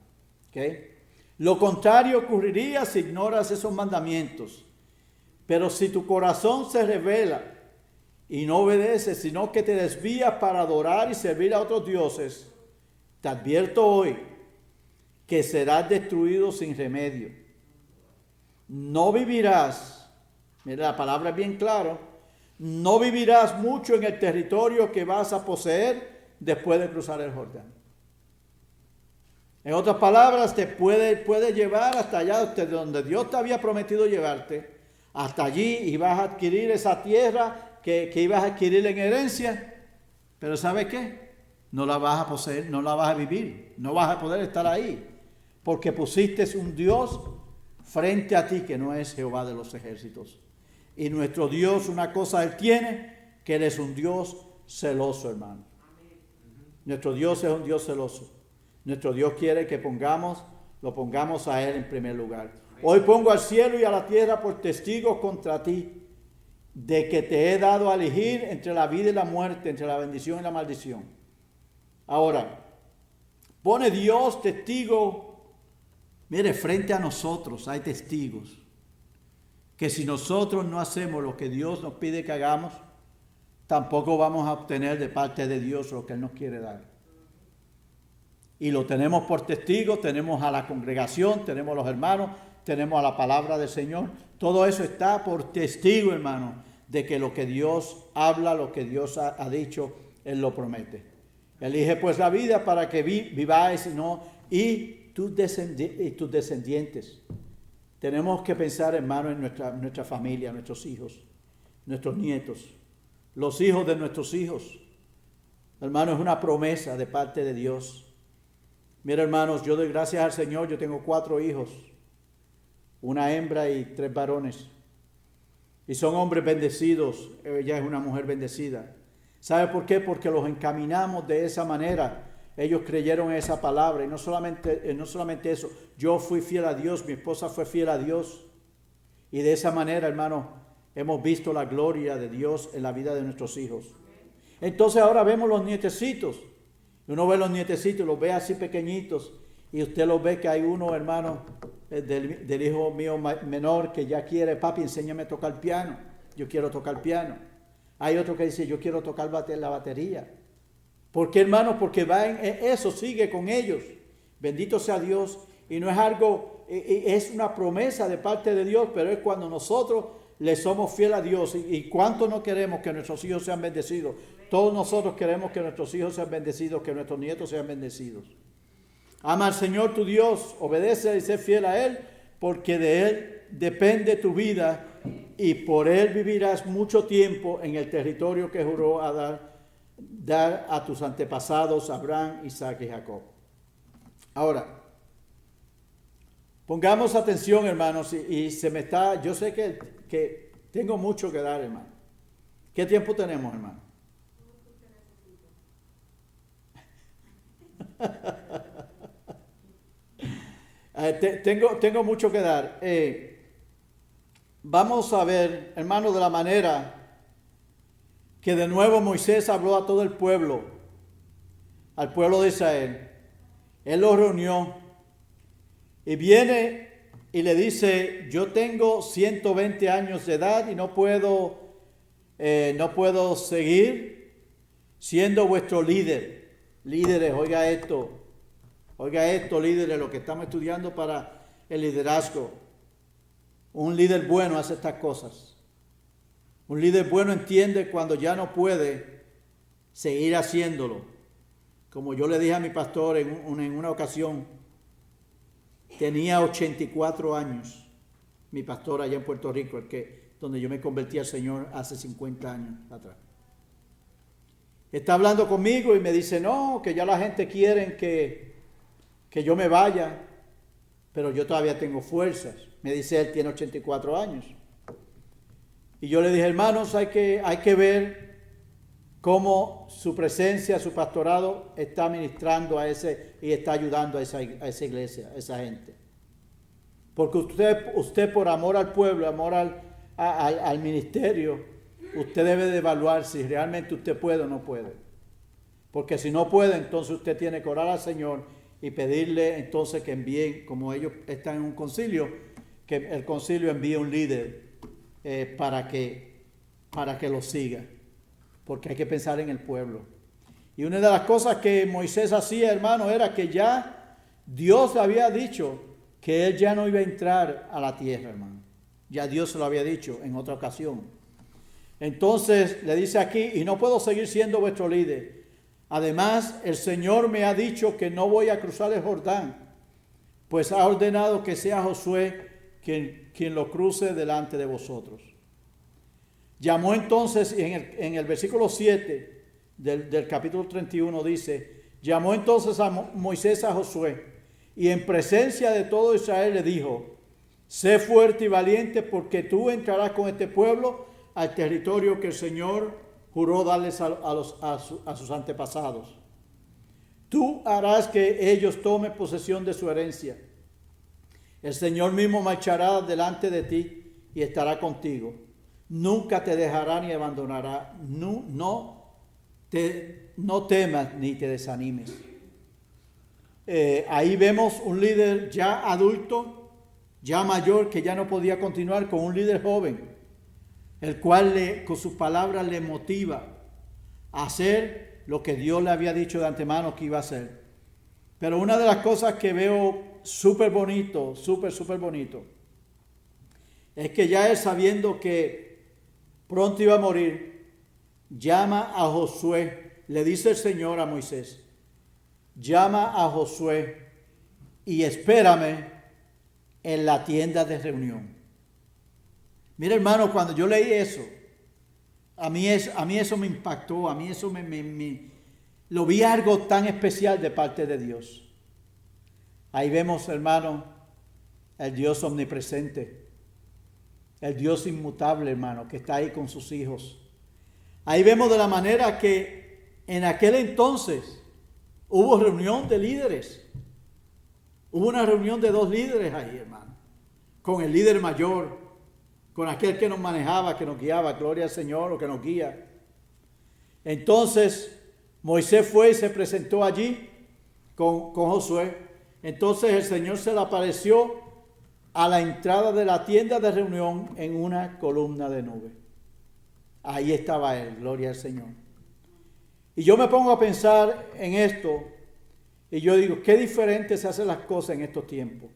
¿Okay? Lo contrario ocurriría si ignoras esos mandamientos. Pero si tu corazón se rebela y no obedeces, sino que te desvías para adorar y servir a otros dioses, te advierto hoy que serás destruido sin remedio. No vivirás, mira, la palabra es bien clara, no vivirás mucho en el territorio que vas a poseer después de cruzar el Jordán. En otras palabras, te puede llevar hasta allá, donde Dios te había prometido llevarte, hasta allí, y vas a adquirir esa tierra que ibas a adquirir en herencia. Pero ¿sabes qué? No la vas a poseer, no la vas a vivir, no vas a poder estar ahí, porque pusiste un Dios frente a ti que no es Jehová de los ejércitos. Y nuestro Dios, una cosa Él tiene, que Él es un Dios celoso, hermano. Nuestro Dios es un Dios celoso. Nuestro Dios quiere que lo pongamos a Él en primer lugar. Hoy pongo al cielo y a la tierra por testigos contra ti, de que te he dado a elegir entre la vida y la muerte, entre la bendición y la maldición. Ahora, pone Dios testigo, mire, frente a nosotros hay testigos, que si nosotros no hacemos lo que Dios nos pide que hagamos, tampoco vamos a obtener de parte de Dios lo que Él nos quiere dar. Y lo tenemos por testigo, tenemos a la congregación, tenemos a los hermanos, tenemos a la palabra del Señor. Todo eso está por testigo, hermano, de que lo que Dios habla, lo que Dios ha dicho, Él lo promete. Elige pues la vida para que viváis y tus descendientes. Tenemos que pensar, hermano, en nuestra familia, nuestros hijos, nuestros nietos, los hijos de nuestros hijos. Hermano, es una promesa de parte de Dios. Mira, hermanos, yo doy gracias al Señor. Yo tengo 4 hijos, una hembra y 3 varones. Y son hombres bendecidos. Ella es una mujer bendecida. ¿Sabe por qué? Porque los encaminamos de esa manera. Ellos creyeron esa palabra. Y no solamente eso. Yo fui fiel a Dios. Mi esposa fue fiel a Dios. Y de esa manera, hermano, hemos visto la gloria de Dios en la vida de nuestros hijos. Entonces ahora vemos los nietecitos. Uno ve los nietecitos, los ve así pequeñitos. Y usted los ve que hay uno, hermano, del hijo mío menor que ya quiere, papi, enséñame a tocar piano. Yo quiero tocar piano. Hay otro que dice, yo quiero tocar la batería. ¿Por qué, hermano? Porque eso sigue con ellos. Bendito sea Dios. Y no es algo, es una promesa de parte de Dios, pero es cuando nosotros le somos fieles a Dios. ¿Y cuánto no queremos que nuestros hijos sean bendecidos? Todos nosotros queremos que nuestros hijos sean bendecidos, que nuestros nietos sean bendecidos. Ama al Señor tu Dios, obedece y sé fiel a Él, porque de Él depende tu vida y por Él vivirás mucho tiempo en el territorio que juró a dar a tus antepasados Abraham, Isaac y Jacob. Ahora, pongamos atención, hermanos, yo sé que tengo mucho que dar, hermano. ¿Qué tiempo tenemos, hermano? Tengo mucho que dar. Vamos a ver, hermano, de la manera que de nuevo Moisés habló a todo el pueblo, al pueblo de Israel. Él los reunió y viene y le dice, yo tengo 120 años de edad y no puedo seguir siendo vuestro líder. Líderes, oiga esto, líderes, lo que estamos estudiando para el liderazgo. Un líder bueno hace estas cosas. Un líder bueno entiende cuando ya no puede seguir haciéndolo. Como yo le dije a mi pastor en una ocasión, tenía 84 años, mi pastor allá en Puerto Rico, donde yo me convertí al Señor hace 50 años atrás. Está hablando conmigo y me dice, no, que ya la gente quiere que yo me vaya, pero yo todavía tengo fuerzas. Me dice, él tiene 84 años. Y yo le dije, hermanos, hay que ver cómo su presencia, su pastorado está ministrando y está ayudando a esa iglesia, a esa gente. Porque usted por amor al pueblo, amor al ministerio, usted debe de evaluar si realmente usted puede o no puede. Porque si no puede, entonces usted tiene que orar al Señor y pedirle entonces que envíen, como ellos están en un concilio, que el concilio envíe un líder para que lo siga. Porque hay que pensar en el pueblo. Y una de las cosas que Moisés hacía, hermano, era que ya Dios le había dicho que él ya no iba a entrar a la tierra, hermano. Ya Dios se lo había dicho en otra ocasión. Entonces le dice aquí, y no puedo seguir siendo vuestro líder. Además, el Señor me ha dicho que no voy a cruzar el Jordán, pues ha ordenado que sea Josué quien lo cruce delante de vosotros. Llamó entonces, en el versículo 7 del capítulo 31 dice, llamó entonces a Moisés a Josué, y en presencia de todo Israel le dijo, sé fuerte y valiente, porque tú entrarás con este pueblo al territorio que el Señor juró darles a sus antepasados. Tú harás que ellos tomen posesión de su herencia. El Señor mismo marchará delante de ti y estará contigo. nunca te dejará ni abandonará. No temas ni te desanimes. Ahí vemos un líder ya adulto, ya mayor, que ya no podía continuar, con un líder joven, el cual con sus palabras le motiva a hacer lo que Dios le había dicho de antemano que iba a hacer. Pero una de las cosas que veo súper bonito, súper bonito, es que ya él, sabiendo que pronto iba a morir, llama a Josué. Le dice el Señor a Moisés: llama a Josué y espérame en la tienda de reunión. Mira, hermano, cuando yo leí eso, a mí eso me impactó, a mí eso lo vi algo tan especial de parte de Dios. Ahí vemos, hermano, el Dios omnipresente, el Dios inmutable, hermano, que está ahí con sus hijos. Ahí vemos de la manera que en aquel entonces hubo reunión de líderes. Hubo una reunión de 2 líderes ahí, hermano, con el líder mayor, con aquel que nos manejaba, que nos guiaba, gloria al Señor, o que nos guía. Entonces Moisés fue y se presentó allí con Josué. Entonces el Señor se le apareció a la entrada de la tienda de reunión en una columna de nube. Ahí estaba él, gloria al Señor. Y yo me pongo a pensar en esto y yo digo, qué diferente se hacen las cosas en estos tiempos.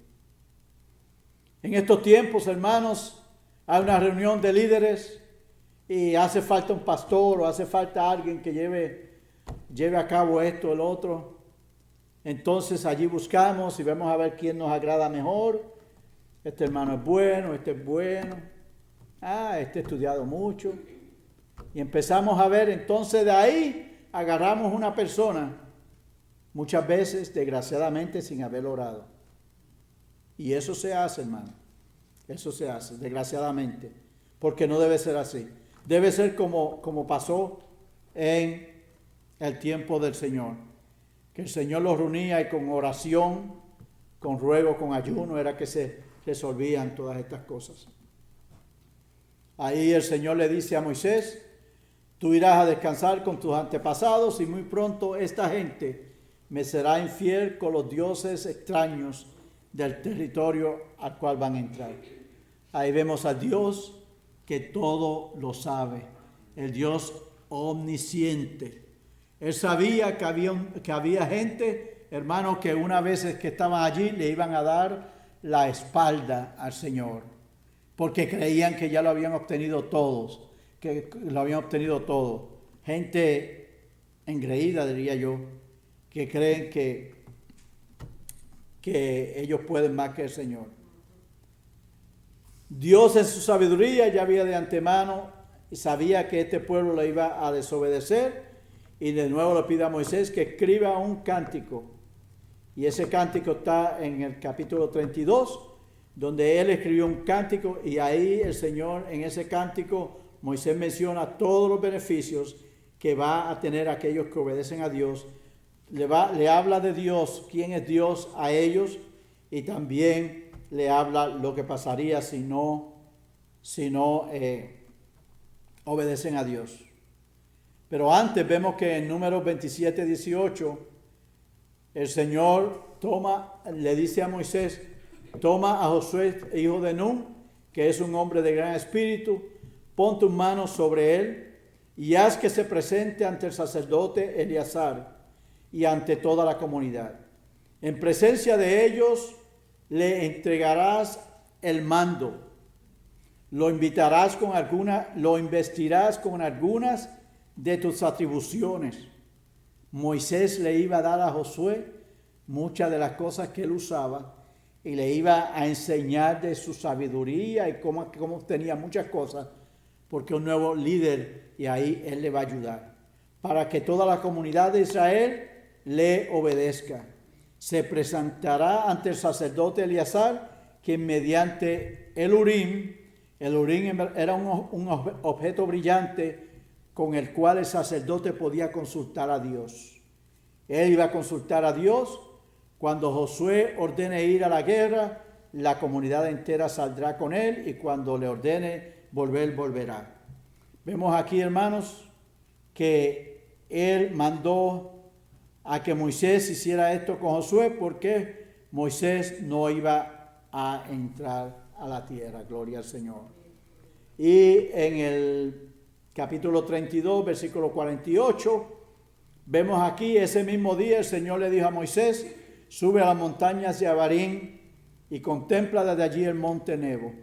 En estos tiempos, hermanos, hay una reunión de líderes y hace falta un pastor o hace falta alguien que lleve a cabo esto o el otro. Entonces allí buscamos y vemos a ver quién nos agrada mejor. Este hermano es bueno, este es bueno. Este ha estudiado mucho. Y empezamos a ver, entonces de ahí agarramos una persona, muchas veces, desgraciadamente, sin haber orado. Y eso se hace, hermano. Eso se hace, desgraciadamente. Porque no debe ser así. Debe ser como pasó en el tiempo del Señor. Que el Señor los reunía y con oración, con ruego, con ayuno, era que se resolvían todas estas cosas. Ahí el Señor le dice a Moisés: tú irás a descansar con tus antepasados y muy pronto esta gente me será infiel con los dioses extraños del territorio al cual van a entrar. Ahí vemos a Dios que todo lo sabe, el Dios omnisciente. Él sabía que había gente, hermanos, que una vez que estaban allí le iban a dar la espalda al Señor, porque creían que ya lo habían obtenido todos, que lo habían obtenido todo. Gente engreída, diría yo, que creen que ellos pueden más que el Señor. Dios en su sabiduría ya había de antemano y sabía que este pueblo le iba a desobedecer, y de nuevo le pide a Moisés que escriba un cántico. Y ese cántico está en el capítulo 32, donde él escribió un cántico, y ahí el Señor, en ese cántico, Moisés menciona todos los beneficios que va a tener aquellos que obedecen a Dios. Le habla de Dios, quién es Dios a ellos, y también le habla lo que pasaría si no obedecen a Dios. Pero antes vemos que en Números 27, 18, el Señor le dice a Moisés: toma a Josué, hijo de Nun, que es un hombre de gran espíritu, pon tus manos sobre él y haz que se presente ante el sacerdote Eleazar y ante toda la comunidad. En presencia de ellos le entregarás el mando, lo investirás con algunas de tus atribuciones. Moisés le iba a dar a Josué muchas de las cosas que él usaba y le iba a enseñar de su sabiduría y cómo tenía muchas cosas, porque un nuevo líder, y ahí él le va a ayudar para que toda la comunidad de Israel le obedezca. Se presentará ante el sacerdote Eleazar, quien mediante el Urim era un objeto brillante con el cual el sacerdote podía consultar a Dios. Él iba a consultar a Dios. Cuando Josué ordene ir a la guerra, la comunidad entera saldrá con él, y cuando le ordene volverá. Vemos aquí, hermanos, que él mandó a que Moisés hiciera esto con Josué porque Moisés no iba a entrar a la tierra. Gloria al Señor. Y en el capítulo 32, versículo 48, vemos aquí ese mismo día el Señor le dijo a Moisés: sube a las montañas de Abarim y contempla desde allí el monte Nebo,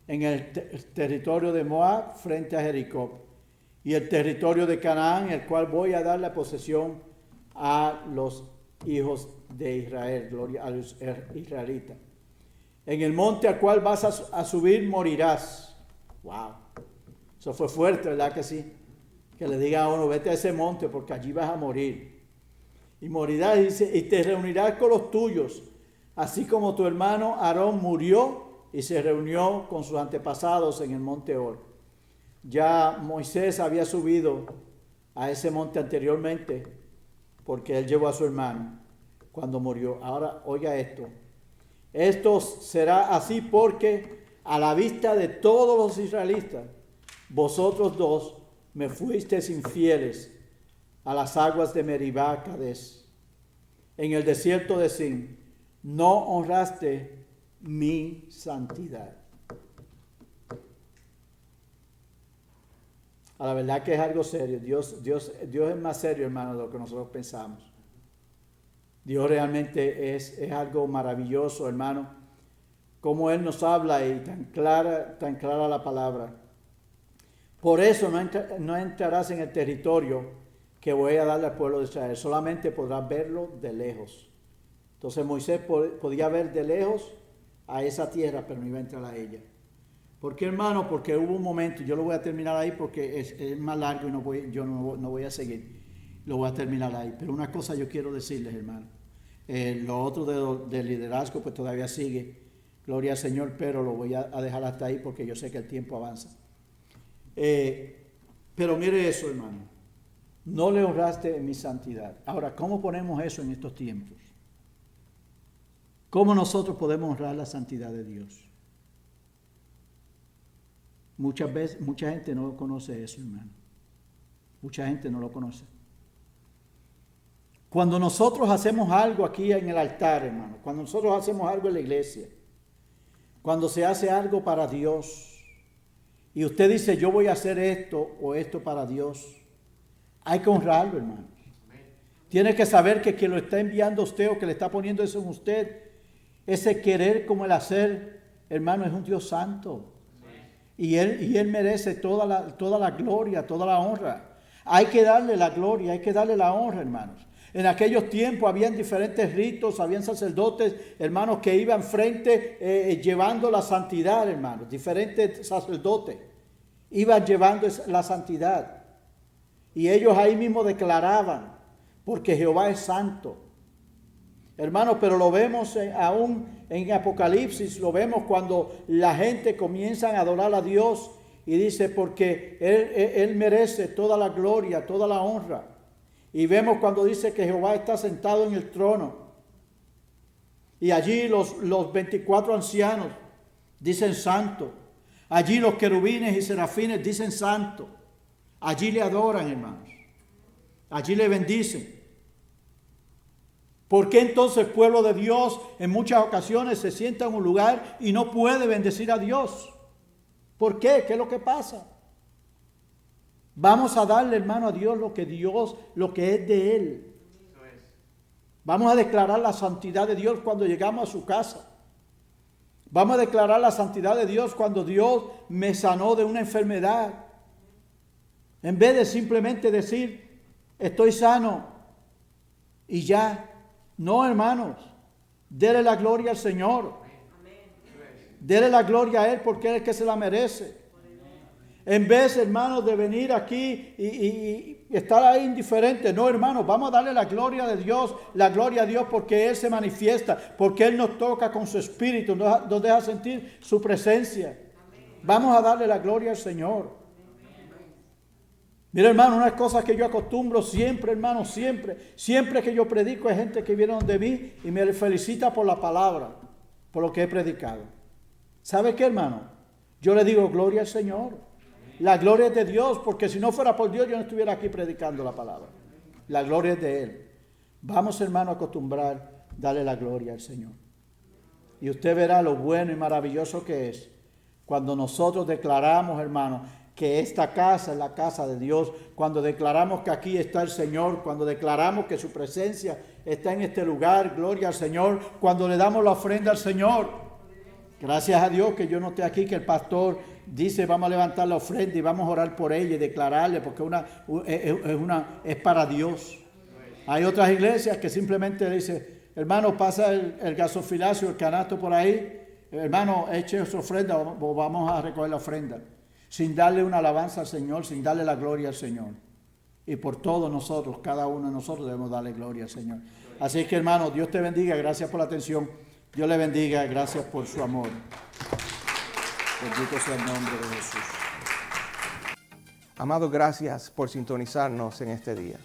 en el territorio de Moab, frente a Jericó, y el territorio de Canaán, el cual voy a dar la posesión a los hijos de Israel, gloria a los israelitas. En el monte al cual vas a subir morirás. Wow, eso fue fuerte, ¿verdad que sí? Que le diga a uno: vete a ese monte porque allí vas a morir. Y morirás, dice, y te reunirás con los tuyos, así como tu hermano Aarón murió y se reunió con sus antepasados en el monte Hor. Ya Moisés había subido a ese monte anteriormente porque él llevó a su hermano cuando murió. Ahora oiga esto: esto será así porque a la vista de todos los israelitas, vosotros dos me fuisteis infieles a las aguas de Meribá, Cades, en el desierto de Sin. No honraste mi santidad. A la verdad que es algo serio. Dios es más serio, hermano, de lo que nosotros pensamos. Dios realmente es algo maravilloso, hermano. Como Él nos habla y tan clara la palabra. Por eso no entrarás en el territorio que voy a darle al pueblo de Israel. Solamente podrás verlo de lejos. Entonces Moisés podía ver de lejos a esa tierra, pero no iba a entrar a ella. ¿Por qué, hermano? Porque hubo un momento, yo lo voy a terminar ahí porque es más largo y yo no voy a seguir. Lo voy a terminar ahí. Pero una cosa yo quiero decirles, hermano. Lo otro del liderazgo pues todavía sigue. Gloria al Señor, pero lo voy a dejar hasta ahí porque yo sé que el tiempo avanza. Pero mire eso, hermano. No le honraste en mi santidad. Ahora, ¿cómo ponemos eso en estos tiempos? ¿Cómo nosotros podemos honrar la santidad de Dios? Muchas veces, mucha gente no conoce eso, hermano. Mucha gente no lo conoce. Cuando nosotros hacemos algo aquí en el altar, hermano, cuando nosotros hacemos algo en la iglesia, cuando se hace algo para Dios, y usted dice: yo voy a hacer esto o esto para Dios, hay que honrarlo, hermano. Tiene que saber que quien lo está enviando a usted o que le está poniendo eso en usted, ese querer como el hacer, hermano, es un Dios santo. Y él merece toda la gloria, toda la honra. Hay que darle la gloria, hay que darle la honra, hermanos. En aquellos tiempos habían diferentes ritos, habían sacerdotes, hermanos, que iban frente llevando la santidad, hermanos. Diferentes sacerdotes iban llevando la santidad. Y ellos ahí mismo declaraban: porque Jehová es santo. Hermanos, pero lo vemos aún en Apocalipsis, lo vemos cuando la gente comienza a adorar a Dios y dice: porque Él merece toda la gloria, toda la honra. Y vemos cuando dice que Jehová está sentado en el trono. Y allí los 24 ancianos dicen santo. Allí los querubines y serafines dicen santo. Allí le adoran, hermanos. Allí le bendicen. ¿Por qué entonces el pueblo de Dios en muchas ocasiones se sienta en un lugar y no puede bendecir a Dios? ¿Por qué? ¿Qué es lo que pasa? Vamos a darle, hermano, a Dios lo que es de Él. Vamos a declarar la santidad de Dios cuando llegamos a su casa. Vamos a declarar la santidad de Dios cuando Dios me sanó de una enfermedad. En vez de simplemente decir: estoy sano y ya. No, hermanos, dele la gloria al Señor. Dele la gloria a Él porque Él es el que se la merece. En vez, hermanos, de venir aquí y estar ahí indiferente. No, hermanos, vamos a darle la gloria de Dios, la gloria a Dios porque Él se manifiesta, porque Él nos toca con su espíritu, nos deja sentir su presencia. Vamos a darle la gloria al Señor. Mira, hermano, una cosa que yo acostumbro siempre, hermano, siempre que yo predico hay gente que viene donde mí y me felicita por la palabra, por lo que he predicado. ¿Sabe qué, hermano? Yo le digo gloria al Señor. La gloria es de Dios, porque si no fuera por Dios yo no estuviera aquí predicando la palabra. La gloria es de Él. Vamos, hermano, a acostumbrar darle la gloria al Señor. Y usted verá lo bueno y maravilloso que es cuando nosotros declaramos, hermano, que esta casa es la casa de Dios, cuando declaramos que aquí está el Señor, cuando declaramos que su presencia está en este lugar, gloria al Señor, cuando le damos la ofrenda al Señor. Gracias a Dios que yo no esté aquí, que el pastor dice vamos a levantar la ofrenda y vamos a orar por ella y declararle, porque es para Dios. Hay otras iglesias que simplemente dicen, hermano, pasa el gasofilacio, el canasto por ahí, hermano, eche su ofrenda o vamos a recoger la ofrenda, sin darle una alabanza al Señor, sin darle la gloria al Señor. Y por todos nosotros, cada uno de nosotros debemos darle gloria al Señor. Así que, hermano, Dios te bendiga, gracias por la atención. Dios le bendiga, gracias por su amor. Bendito sea el nombre de Jesús. Amado, gracias por sintonizarnos en este día.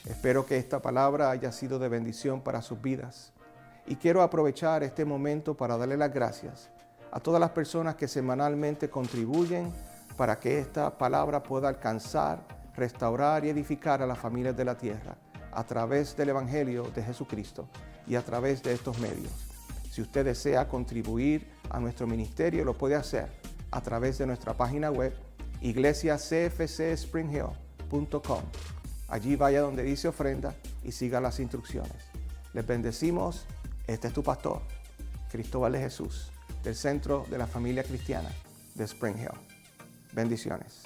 Espero que esta palabra haya sido de bendición para sus vidas. Y quiero aprovechar este momento para darle las gracias a todas las personas que semanalmente contribuyen para que esta palabra pueda alcanzar, restaurar y edificar a las familias de la tierra a través del Evangelio de Jesucristo y a través de estos medios. Si usted desea contribuir a nuestro ministerio, lo puede hacer a través de nuestra página web, iglesiacfcspringhill.com. Allí vaya donde dice ofrenda y siga las instrucciones. Les bendecimos. Este es tu pastor, Cristóbal de Jesús, del Centro de la Familia Cristiana de Spring Hill. Bendiciones.